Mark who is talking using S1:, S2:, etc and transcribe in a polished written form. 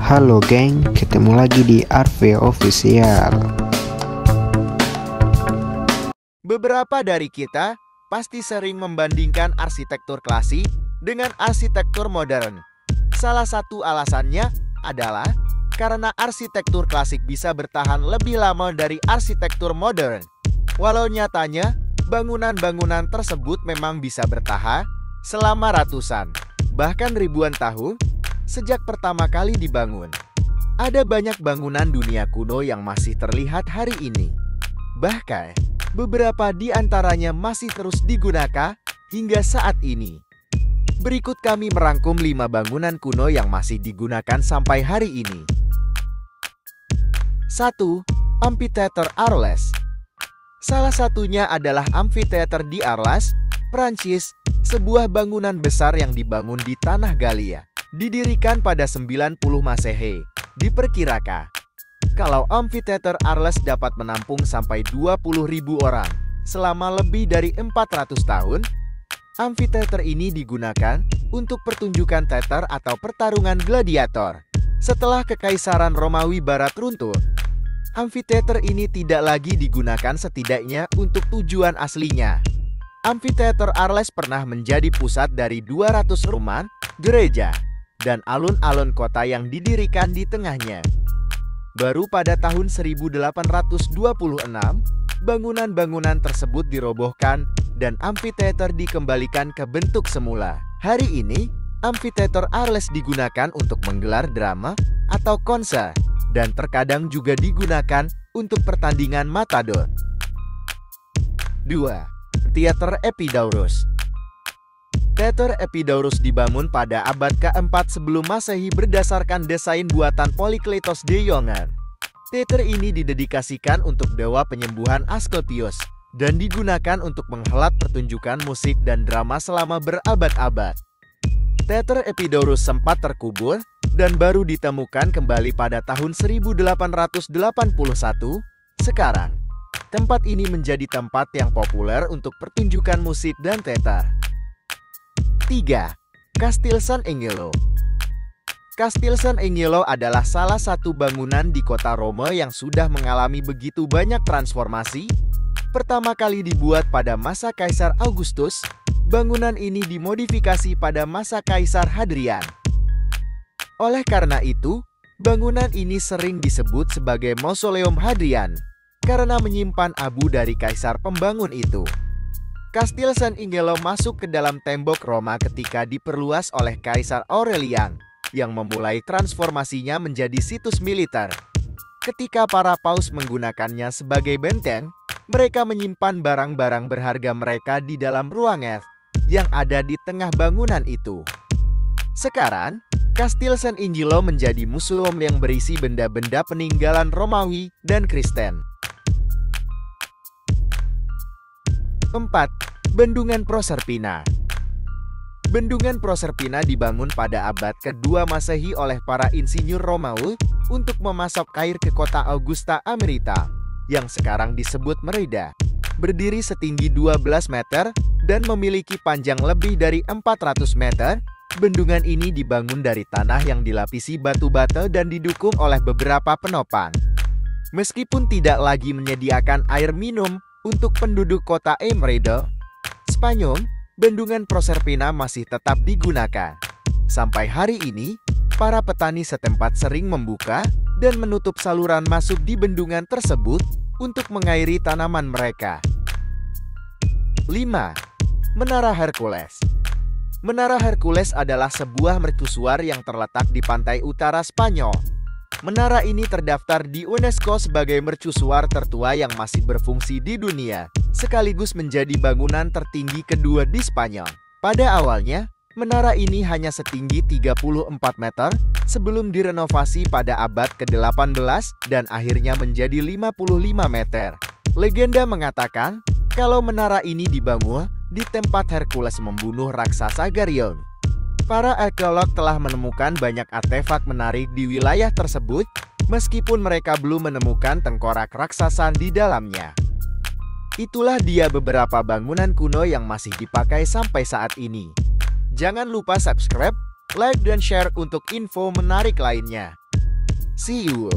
S1: Halo geng, ketemu lagi di RV Official.
S2: Beberapa dari kita pasti sering membandingkan arsitektur klasik dengan arsitektur modern. Salah satu alasannya adalah karena arsitektur klasik bisa bertahan lebih lama dari arsitektur modern. Walau nyatanya, bangunan-bangunan tersebut memang bisa bertahan selama ratusan, bahkan ribuan tahun sejak pertama kali dibangun. Ada banyak bangunan dunia kuno yang masih terlihat hari ini. Bahkan, beberapa di antaranya masih terus digunakan hingga saat ini. Berikut kami merangkum 5 bangunan kuno yang masih digunakan sampai hari ini. 1. Amphitheatre Arles. Salah satunya adalah Amphitheatre di Arles, Prancis, sebuah bangunan besar yang dibangun di Tanah Galia. Didirikan pada 90 Masehi, diperkirakan kalau Amphitheatre Arles dapat menampung sampai 20.000 orang selama lebih dari 400 tahun. Amphitheatre ini digunakan untuk pertunjukan teater atau pertarungan gladiator. Setelah Kekaisaran Romawi Barat runtuh, Amphitheatre ini tidak lagi digunakan setidaknya untuk tujuan aslinya. Amphitheatre Arles pernah menjadi pusat dari 200 rumah, gereja, dan alun-alun kota yang didirikan di tengahnya. Baru pada tahun 1826, bangunan-bangunan tersebut dirobohkan dan amphitheater dikembalikan ke bentuk semula. Hari ini, Amphitheatre Arles digunakan untuk menggelar drama atau konser, dan terkadang juga digunakan untuk pertandingan matador. 2. Theater Epidaurus. Teater Epidaurus dibangun pada abad ke-4 sebelum Masehi berdasarkan desain buatan Polykleitos de Jongen. Teater ini didedikasikan untuk dewa penyembuhan Asclepius dan digunakan untuk menghelat pertunjukan musik dan drama selama berabad-abad. Teater Epidaurus sempat terkubur dan baru ditemukan kembali pada tahun 1881. Sekarang, tempat ini menjadi tempat yang populer untuk pertunjukan musik dan teater. 3. Kastil San Angelo. Kastil San Angelo adalah salah satu bangunan di kota Roma yang sudah mengalami begitu banyak transformasi. Pertama kali dibuat pada masa Kaisar Augustus, bangunan ini dimodifikasi pada masa Kaisar Hadrian. Oleh karena itu, bangunan ini sering disebut sebagai Mausoleum Hadrian karena menyimpan abu dari kaisar pembangun itu. Kastil San Angelo masuk ke dalam tembok Roma ketika diperluas oleh Kaisar Aurelian yang memulai transformasinya menjadi situs militer. Ketika para paus menggunakannya sebagai benteng, mereka menyimpan barang-barang berharga mereka di dalam ruangan yang ada di tengah bangunan itu. Sekarang, Kastil San Angelo menjadi museum yang berisi benda-benda peninggalan Romawi dan Kristen. 4. Bendungan Proserpina. Bendungan Proserpina dibangun pada abad ke-2 Masehi oleh para insinyur Romawi untuk memasok air ke kota Augusta Amerita, yang sekarang disebut Merida. Berdiri setinggi 12 meter dan memiliki panjang lebih dari 400 meter, bendungan ini dibangun dari tanah yang dilapisi batu bata dan didukung oleh beberapa penopang. Meskipun tidak lagi menyediakan air minum untuk penduduk kota Merida, Spanyol, bendungan Proserpina masih tetap digunakan. Sampai hari ini, para petani setempat sering membuka dan menutup saluran masuk di bendungan tersebut untuk mengairi tanaman mereka. 5. Menara Hercules. Menara Hercules adalah sebuah mercusuar yang terletak di pantai utara Spanyol. Menara ini terdaftar di UNESCO sebagai mercusuar tertua yang masih berfungsi di dunia, sekaligus menjadi bangunan tertinggi kedua di Spanyol. Pada awalnya, menara ini hanya setinggi 34 meter sebelum direnovasi pada abad ke-18 dan akhirnya menjadi 55 meter. Legenda mengatakan kalau menara ini dibangun di tempat Hercules membunuh raksasa Geryon. Para arkeolog telah menemukan banyak artefak menarik di wilayah tersebut, meskipun mereka belum menemukan tengkorak raksasa di dalamnya. Itulah dia beberapa bangunan kuno yang masih dipakai sampai saat ini. Jangan lupa subscribe, like, dan share untuk info menarik lainnya. See you.